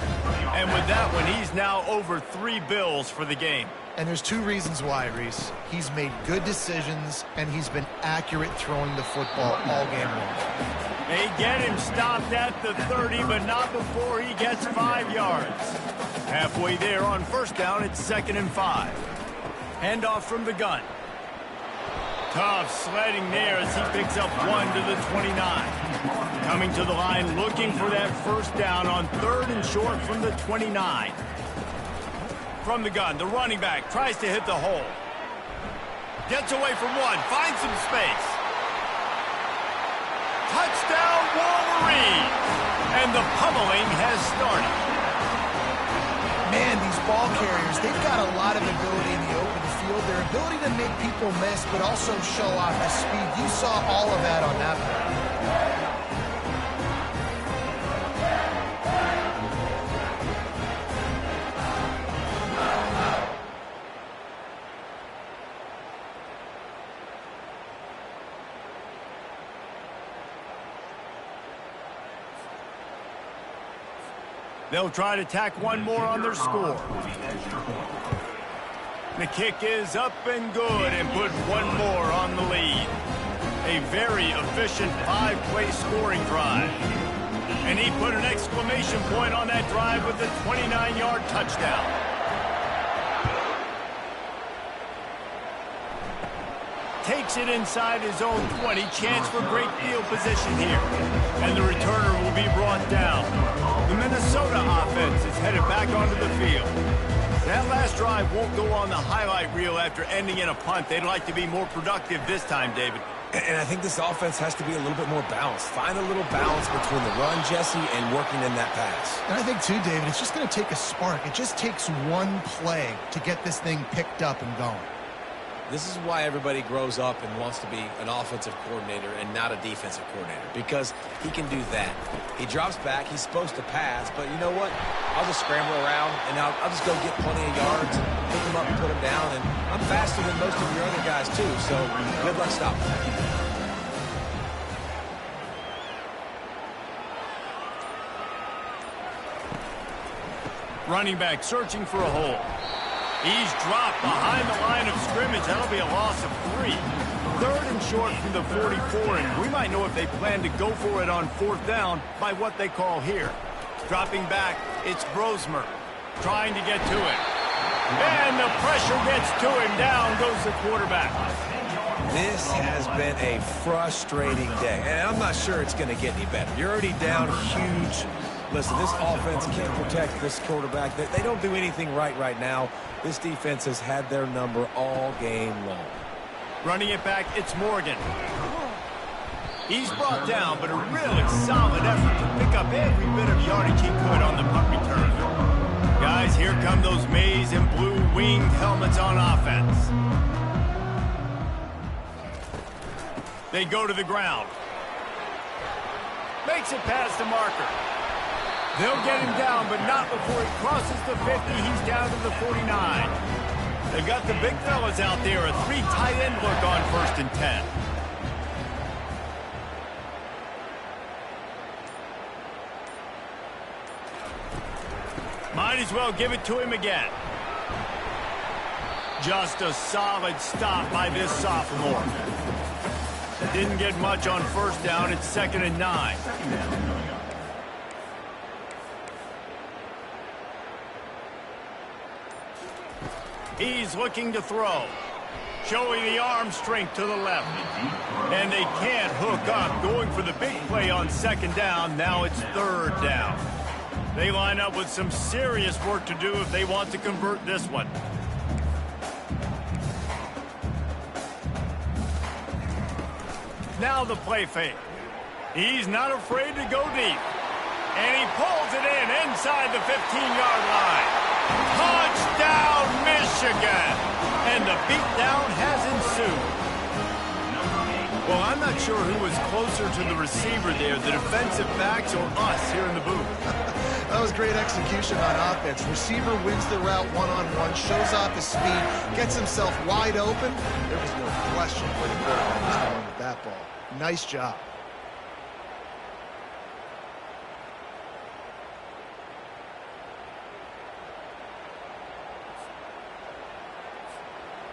And with that one, he's now over 3 bills for the game. And there's 2 reasons why, Reese. He's made good decisions, and he's been accurate throwing the football all game long. They get him stopped at the 30, but not before he gets 5 yards. Halfway there on first down, it's 2nd and 5. Handoff from the gun. Tough sledding there as he picks up 1 to the 29. Coming to the line, looking for that first down on 3rd and short from the 29. From the gun, the running back tries to hit the hole. Gets away from 1, finds some space. Touchdown, Wolverine! And the pummeling has started. Man, these ball carriers, they've got a lot of ability in the open field. Their ability to make people miss, but also show off the speed. You saw all of that on that play. They'll try to tack one more on their score. The kick is up and good and put one more on the lead. A very efficient 5-play scoring drive. And he put an exclamation point on that drive with a 29-yard touchdown. Takes it inside his own 20. Chance for great field position here. And the returner will be brought down. The Minnesota offense is headed back onto the field. That last drive won't go on the highlight reel after ending in a punt. They'd like to be more productive this time, David. And I think this offense has to be a little bit more balanced. Find a little balance between the run, Jesse, and working in that pass. And I think, too, David, it's just going to take a spark. It just takes one play to get this thing picked up and going. This is why everybody grows up and wants to be an offensive coordinator and not a defensive coordinator, because he can do that. He drops back. He's supposed to pass, but you know what? I'll just scramble around, and I'll just go get plenty of yards, pick him up and put him down, and I'm faster than most of your other guys, too, so good luck stopping that. Running back searching for a hole. He's dropped behind the line of scrimmage. That'll be a loss of 3. 3rd and short from the 44, and we might know if they plan to go for it on 4th down by what they call here. Dropping back, it's Brosmer trying to get to it. And the pressure gets to him. Down goes the quarterback. This has been a frustrating day, and I'm not sure it's going to get any better. You're already down huge. Listen, this offense can't protect this quarterback. They don't do anything right now. This defense has had their number all game long. Running it back, it's Morgan. He's brought down, but a really solid effort to pick up every bit of yardage he could on the punt return. Guys, here come those maize and blue winged helmets on offense. They go to the ground. Makes it past the marker. They'll get him down, but not before he crosses the 50. He's down to the 49. They've got the big fellas out there. A 3 tight end look on 1st and 10. Might as well give it to him again. Just a solid stop by this sophomore. Didn't get much on 1st down. It's 2nd and 9. He's looking to throw. Showing the arm strength to the left. And they can't hook up. Going for the big play on 2nd down. Now it's 3rd down. They line up with some serious work to do if they want to convert this one. Now the play fake. He's not afraid to go deep. And he pulls it in inside the 15-yard line. Touchdown, Michigan! And the beatdown has ensued. Well, I'm not sure who was closer to the receiver there, the defensive backs or us here in the booth. That was great execution on offense. Receiver wins the route one-on-one, shows off his speed, gets himself wide open. There was no question where the quarterback was going with that ball. Nice job.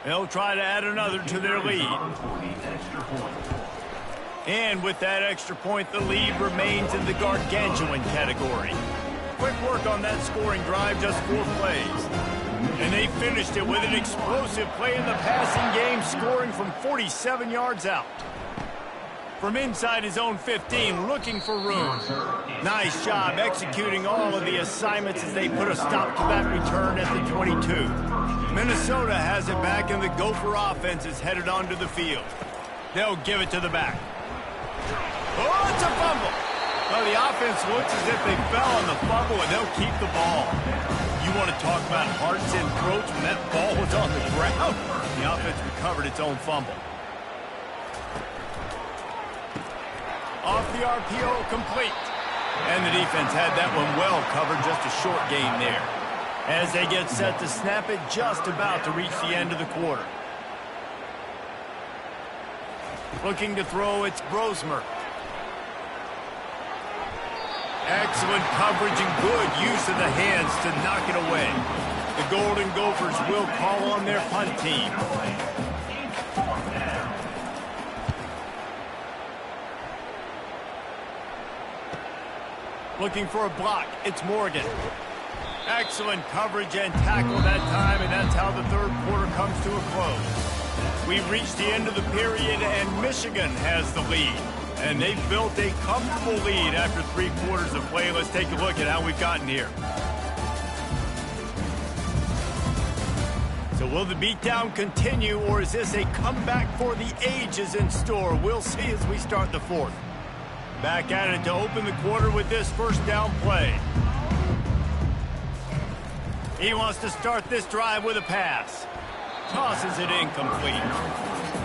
They'll try to add another to their lead. And with that extra point, the lead remains in the gargantuan category. Quick work on that scoring drive, just 4 plays. And they finished it with an explosive play in the passing game, scoring from 47 yards out. From inside his own 15, looking for room. Nice job executing all of the assignments as they put a stop to that return at the 22. Minnesota has it back, and the Gopher offense is headed onto the field. They'll give it to the back. Oh, it's a fumble. Well, the offense looks as if they fell on the fumble, and they'll keep the ball. You want to talk about hearts and throats when that ball was on the ground? The offense recovered its own fumble. Off the RPO, complete. And the defense had that one well covered, just a short gain there. As they get set to snap it, just about to reach the end of the quarter. Looking to throw, it's Brosmer. Excellent coverage and good use of the hands to knock it away. The Golden Gophers will call on their punt team. Looking for a block. It's Morgan. Excellent coverage and tackle that time, and that's how the third quarter comes to a close. We've reached the end of the period, and Michigan has the lead. And they've built a comfortable lead after 3 quarters of play. Let's take a look at how we've gotten here. So will the beatdown continue, or is this a comeback for the ages in store? We'll see as we start the fourth. Back at it to open the quarter with this first down play. He wants to start this drive with a pass. Tosses it incomplete.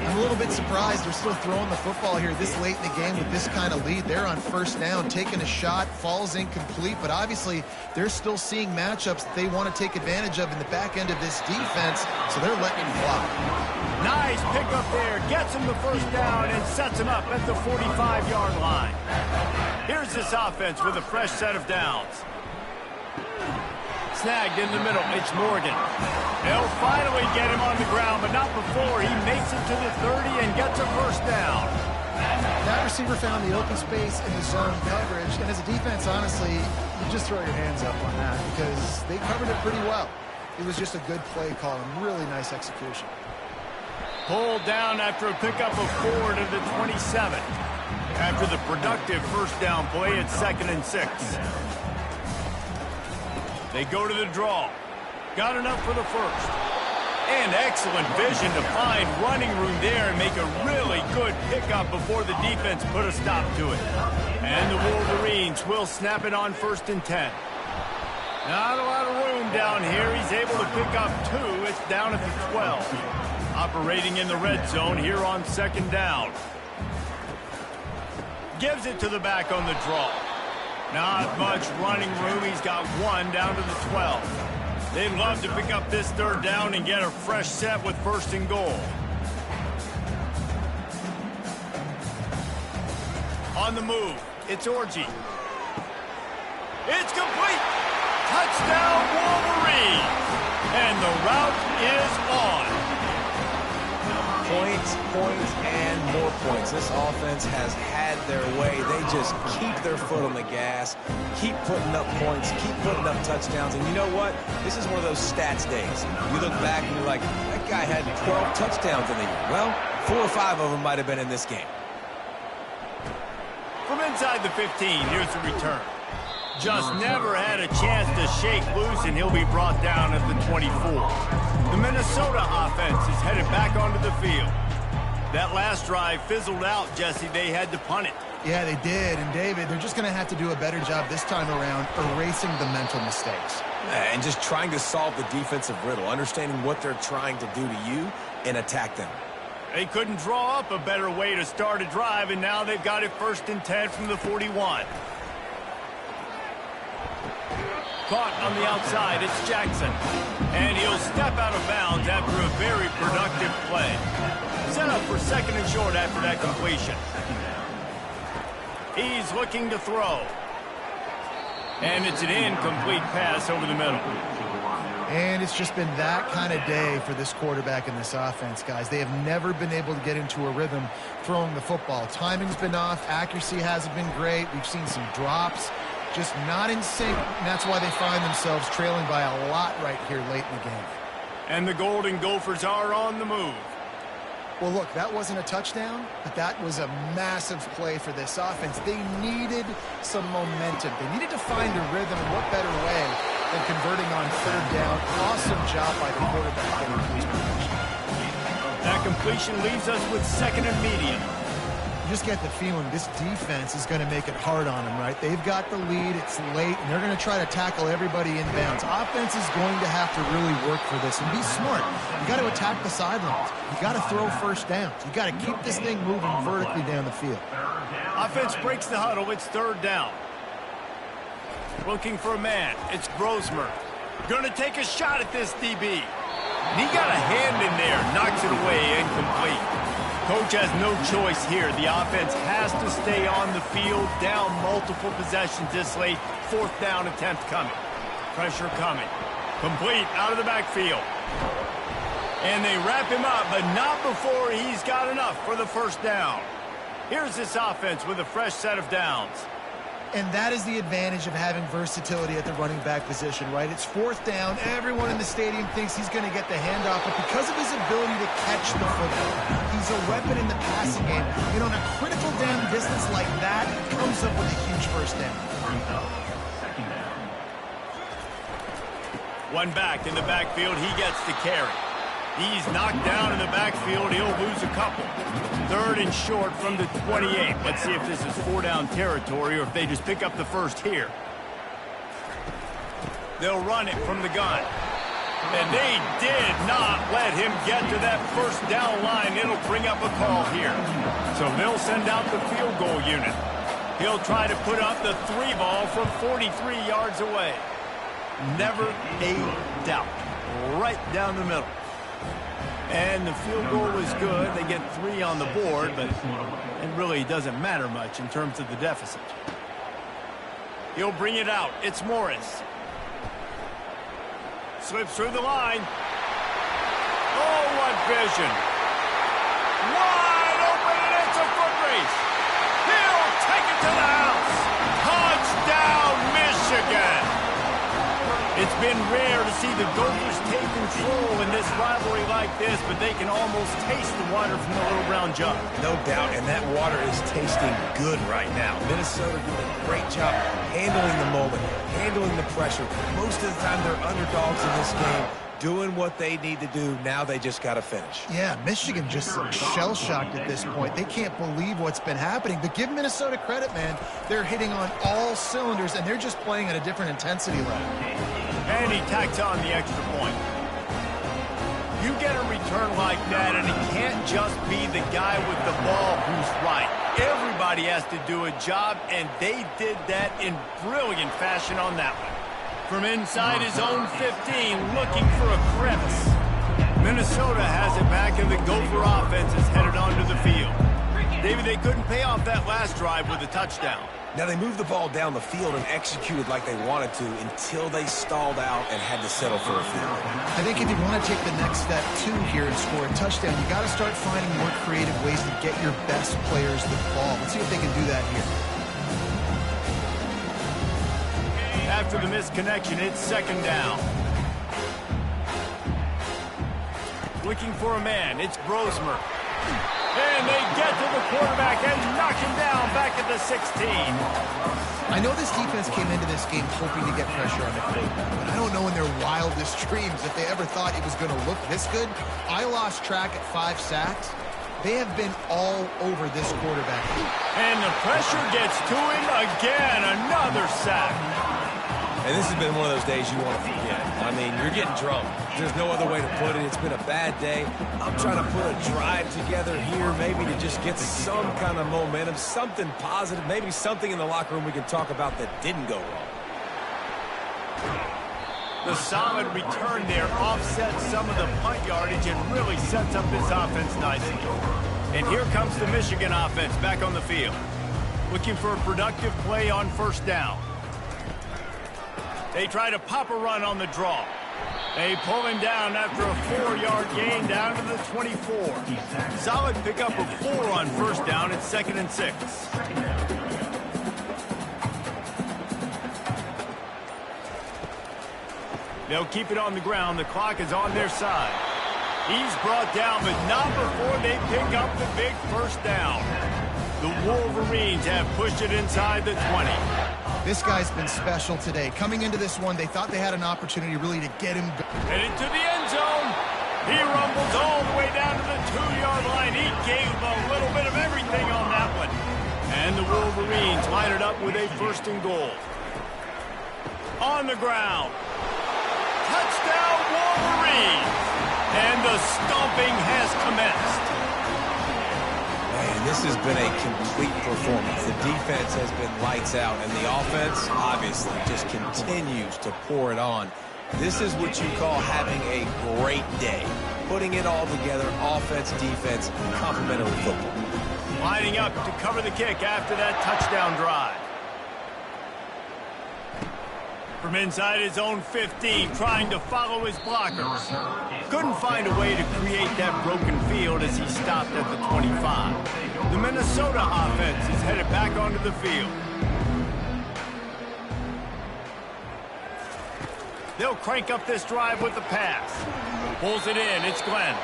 I'm a little bit surprised they're still throwing the football here this late in the game with this kind of lead. They're on first down, taking a shot, falls incomplete, but obviously they're still seeing matchups that they want to take advantage of in the back end of this defense, so they're letting him fly. Nice pickup there, gets him the first down and sets him up at the 45-yard line. Here's this offense with a fresh set of downs. Snagged in the middle, it's Morgan. They'll finally get him on the ground, but not before he makes it to the 30 and gets a first down. That receiver found the open space in the zone coverage, and as a defense, honestly, you just throw your hands up on that because they covered it pretty well. It was just a good play call and really nice execution. Pulled down after a pickup of 4 to the 27. After the productive first down play, it's 2nd and 6. They go to the draw. Got enough for the first. And excellent vision to find running room there and make a really good pickup before the defense put a stop to it. And the Wolverines will snap it on 1st and 10. Not a lot of room down here. He's able to pick up 2. It's down at the 12. Operating in the red zone here on 2nd down. Gives it to the back on the draw. Not much running room. He's got 1 down to the 12. They'd love to pick up this 3rd down and get a fresh set with 1st and goal. On the move, it's Orji. It's complete. Touchdown, Wolverine. And the route is on. Points, and more points. This offense has had their way. They just keep their foot on the gas, keep putting up points, keep putting up touchdowns. And you know what? This is one of those stats days. You look back and you're like, that guy had 12 touchdowns in the year. Well, 4 or 5 of them might have been in this game. From inside the 15, here's the return. Just never had a chance to shake loose, and he'll be brought down at the 24. The Minnesota offense is headed back onto the field. That last drive fizzled out, Jesse. They had to punt it. Yeah, they did. And, David, they're just going to have to do a better job this time around erasing the mental mistakes. And just trying to solve the defensive riddle, understanding what they're trying to do to you and attack them. They couldn't draw up a better way to start a drive, and now they've got it 1st and 10 from the 41. Caught on the outside, it's Jackson. And he'll step out of bounds after a very productive play. Set up for 2nd and short after that completion. He's looking to throw. And it's an incomplete pass over the middle. And it's just been that kind of day for this quarterback and this offense, guys. They have never been able to get into a rhythm throwing the football. Timing's been off. Accuracy hasn't been great. We've seen some drops. Just not in sync, and that's why they find themselves trailing by a lot right here late in the game. And the Golden Gophers are on the move. Well, look, that wasn't a touchdown, but that was a massive play for this offense. They needed some momentum. They needed to find a rhythm, and what better way than converting on 3rd down. Awesome job by the quarterback getting to his position. That completion leaves us with 2nd and medium. Just get the feeling this defense is going to make it hard on them, right? They've got the lead, it's late, and they're going to try to tackle everybody inbounds. Offense is going to have to really work for this and be smart. You got to attack the sidelines. You got to throw 1st downs. You got to keep this thing moving vertically down the field. Offense breaks the huddle. It's 3rd down. Looking for a man. It's Grosmer. Going to take a shot at this DB. And he got a hand in there. Knocks it away. Incomplete. Coach has no choice here. The offense has to stay on the field, down multiple possessions this late. 4th down attempt coming. Pressure coming. Complete out of the backfield. And they wrap him up, but not before he's got enough for the first down. Here's this offense with a fresh set of downs. And that is the advantage of having versatility at the running back position, right? It's 4th down. Everyone in the stadium thinks he's going to get the handoff, but because of his ability to catch the football, he's a weapon in the passing game. And on a critical down distance like that, he comes up with a huge first down. One back in the backfield. He gets the carry. He's knocked down in the backfield. He'll lose a couple. 3rd and short from the 28. Let's see if this is 4-down territory or if they just pick up the first here. They'll run it from the gun. And they did not let him get to that first down line. It'll bring up a call here. So they'll send out the field goal unit. He'll try to put up the 3 ball from 43 yards away. Never a doubt. Right down the middle. And the field goal was good. They get 3 on the board, but it really doesn't matter much in terms of the deficit. He'll bring it out. It's Morris. Slips through the line. Oh, what vision. Wide open, and it's a foot race. He'll take it to the house. Touchdown, Michigan. It's been rare to see the Gophers take control in this rivalry like this, but they can almost taste the water from the little brown jug. No doubt, and that water is tasting good right now. Minnesota doing a great job handling the moment, handling the pressure. Most of the time they're underdogs in this game, doing what they need to do. Now they just got to finish. Yeah, Michigan just shell-shocked at this point. They can't believe what's been happening. But give Minnesota credit, man. They're hitting on all cylinders, and they're just playing at a different intensity level. And he tacks on the extra point. You get a return like that, and it can't just be the guy with the ball who's right. Everybody has to do a job, and they did that in brilliant fashion on that one. From inside his own 15, looking for a crevice. Minnesota has it back, and the Gopher offense is headed onto the field. David, they couldn't pay off that last drive with a touchdown. Now they moved the ball down the field and executed like they wanted to until they stalled out and had to settle for a field. I think if you want to take the next step, too, here and score a touchdown, you got to start finding more creative ways to get your best players the ball. Let's see if they can do that here. After the misconnection, it's 2nd down. Looking for a man, it's Brosmer. And they get to the quarterback and knock him down back at the 16. I know this defense came into this game hoping to get pressure on the quarterback, but I don't know in their wildest dreams if they ever thought it was going to look this good. I lost track at 5 sacks. They have been all over this quarterback. And the pressure gets to him again. Another sack. And this has been one of those days you want to forget. I mean, you're getting drunk. There's no other way to put it. It's been a bad day. I'm trying to put a drive together here maybe to just get some kind of momentum, something positive, maybe something in the locker room we can talk about that didn't go wrong. The solid return there offsets some of the punt yardage and really sets up this offense nicely. And here comes the Michigan offense back on the field. Looking for a productive play on 1st down. They try to pop a run on the draw. They pull him down after a 4-yard gain down to the 24. Solid pickup of 4 on 1st down. It's 2nd and 6. They'll keep it on the ground. The clock is on their side. He's brought down, but not before they pick up the big 1st down. The Wolverines have pushed it inside the 20. This guy's been special today. Coming into this one, they thought they had an opportunity really to get him going. And into the end zone. He rumbles all the way down to the 2-yard line. He gave a little bit of everything on that one. And the Wolverines line it up with a 1st and goal. On the ground. Touchdown, Wolverines. And the stomping has commenced. Man, this has been a complete performance. The defense has been lights out, and the offense, obviously, just continues to pour it on. This is what you call having a great day. putting it all together, offense, defense, complementary football. Lining up to cover the kick after that touchdown drive. From inside his own 15, trying to follow his blockers. Couldn't find a way to create that broken field as he stopped at the 25. The Minnesota offense is headed back onto the field. They'll crank up this drive with the pass. Pulls it in. It's Glenn.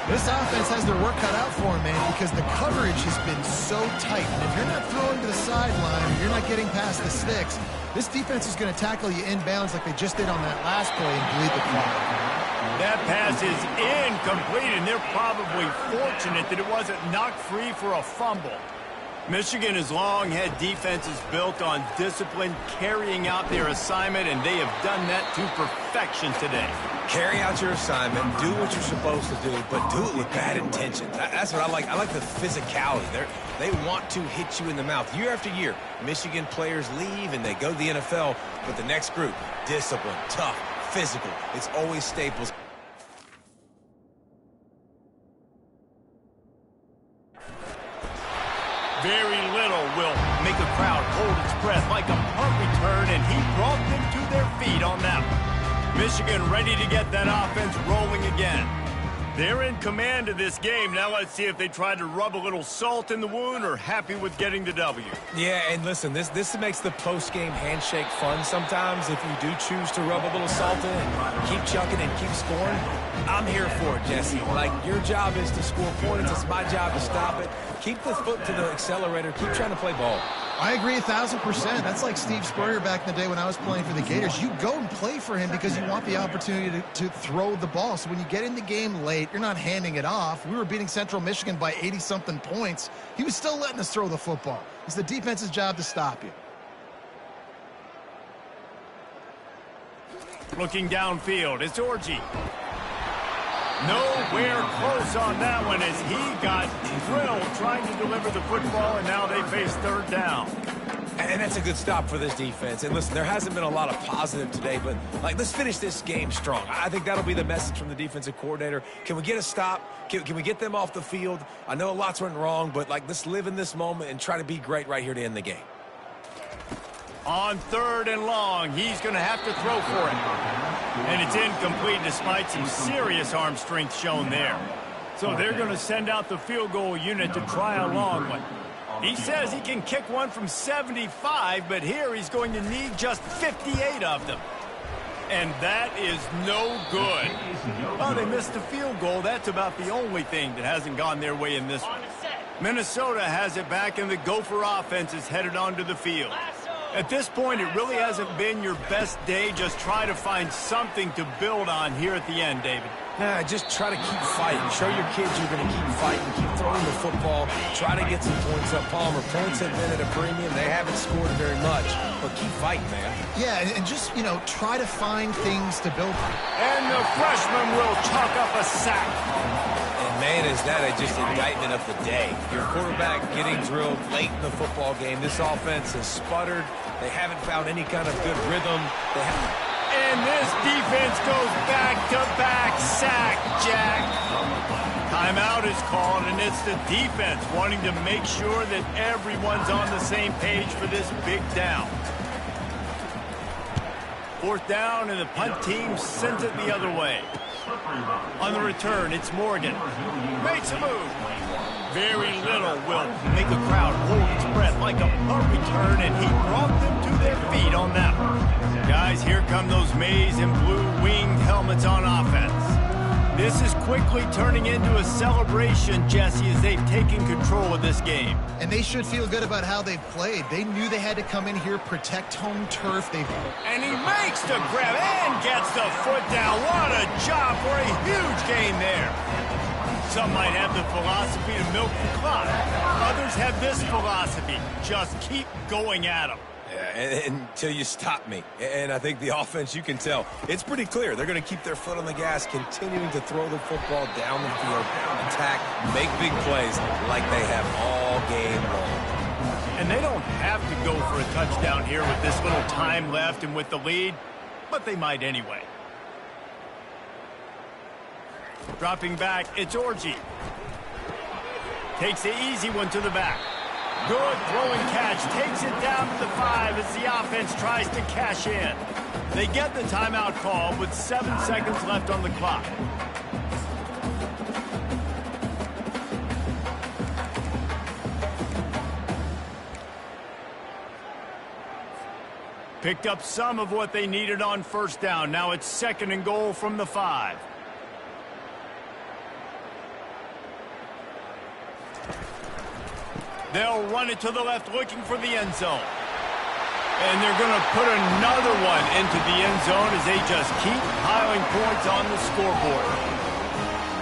This offense has their work cut out for them, man, because the coverage has been so tight. And if you're not throwing to the sideline, or you're not getting past the sticks, this defense is going to tackle you inbounds like they just did on that last play and bleed the clock. That pass is incomplete, and they're probably fortunate that it wasn't knocked free for a fumble. Michigan has long had defenses built on discipline, carrying out their assignment, and they have done that to perfection today. Carry out your assignment, do what you're supposed to do, but do it with bad intention. That's what I like. I like the physicality. They want to hit you in the mouth. Year after year, Michigan players leave and they go to the NFL, but the next group, discipline, tough, physical. It's always staples. Very little will make a crowd hold its breath like a punt return, and he brought them to their feet on that one. Michigan ready to get that offense rolling again. They're in command of this game. Now let's see if they try to rub a little salt in the wound or happy with getting the W. Yeah, and listen, this makes the post-game handshake fun sometimes if you do choose to rub a little salt in and keep chucking and keep scoring. I'm here for it, Jesse. Like, your job is to score points. It's my job to stop it. Keep the foot to the accelerator. Keep trying to play ball. I agree 1,000%. That's like Steve Spurrier back in the day when I was playing for the Gators. You go and play for him because you want the opportunity to throw the ball. So when you get in the game late, you're not handing it off. We were beating Central Michigan by 80-something points. He was still letting us throw the football. It's the defense's job to stop you. Looking downfield, it's Orji. Nowhere close on that one as he got drilled trying to deliver the football, and now they face third down. And that's a good stop for this defense. And listen, there hasn't been a lot of positive today, but let's finish this game strong. I think that'll be the message from the defensive coordinator. Can we get a stop? Can we get them off the field? I know a lot's went wrong, but let's live in this moment and try to be great right here to end the game. On third and long, he's going to have to throw for it. And it's incomplete despite some serious arm strength shown there. So they're going to send out the field goal unit to try a long one. He says he can kick one from 75, but here he's going to need just 58 of them. And that is no good. Oh, they missed the field goal. That's about the only thing that hasn't gone their way in this one. Minnesota has it back, and the Gopher offense is headed onto the field. At this point, it really hasn't been your best day. Just try to find something to build on here at the end, David. Just try to keep fighting. Show your kids you're going to keep fighting, keep throwing the football, try to get some points up. Palmer, points have been at a premium. They haven't scored very much, but keep fighting, man. Yeah, and just, try to find things to build on. And the freshman will chalk up a sack. And, man, is that just indictment of the day. Your quarterback getting drilled late in the football game. This offense has sputtered. They haven't found any kind of good rhythm. And this defense goes back-to-back sack, Jack. Timeout is called, and it's the defense wanting to make sure that everyone's on the same page for this big down. Fourth down, and the punt team sends it the other way. On the return, it's Morgan. Makes a move. Very little will make a crowd hold its breath like a punt return, and he brought them to their feet on that one. Guys, here come those maize and blue winged helmets on offense. This is quickly turning into a celebration, Jesse, as they've taken control of this game. And they should feel good about how they've played. They knew they had to come in here, protect home turf. And he makes the grab and gets the foot down. What a job for a huge gain there. Some might have the philosophy to milk the clock. Others have this philosophy. Just keep going at them. Yeah, until you stop me. And I think the offense, you can tell, it's pretty clear. They're going to keep their foot on the gas, continuing to throw the football down the field, attack, make big plays like they have all game long. And they don't have to go for a touchdown here with this little time left and with the lead, but they might anyway. Dropping back, it's Orji. Takes the easy one to the back. Good throwing catch. Takes it down to the 5 as the offense tries to cash in. They get the timeout call with 7 seconds left on the clock. Picked up some of what they needed on first down. Now it's 2nd and goal from the 5. They'll run it to the left looking for the end zone. And they're going to put another one into the end zone as they just keep piling points on the scoreboard.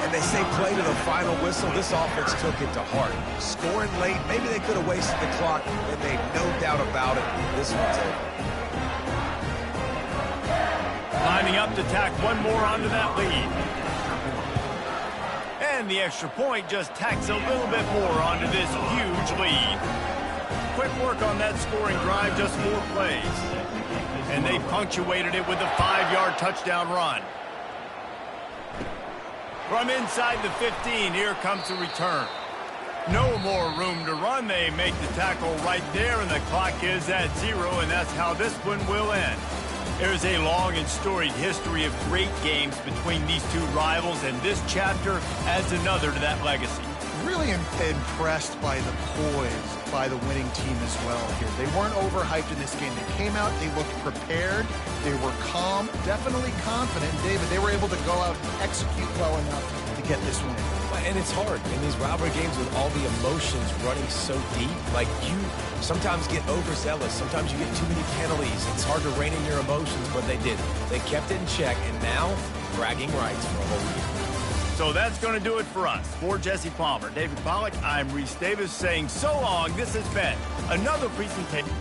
And they say play to the final whistle. This offense took it to heart. Scoring late, maybe they could have wasted the clock, and they no doubt about it. This one's over. Lining up to tack one more onto that lead. And the extra point just tacks a little bit more onto this huge lead. Quick work on that scoring drive, just 4 plays. And they punctuated it with a 5-yard touchdown run. From inside the 15, here comes the return. No more room to run. They make the tackle right there, and the clock is at 0, and that's how this one will end. There's a long and storied history of great games between these two rivals, and this chapter adds another to that legacy. Really impressed by the poise by the winning team as well here. They weren't overhyped in this game. They came out, they looked prepared, they were calm, definitely confident. David, they were able to go out and execute well enough to get this win. And it's hard in these rivalry games with all the emotions running so deep. Like, you sometimes get overzealous. Sometimes you get too many penalties. It's hard to rein in your emotions, but they did. They kept it in check, and now bragging rights for a whole year. So that's going to do it for us. For Jesse Palmer, David Pollack, I'm Reese Davis saying so long. This has been another presentation.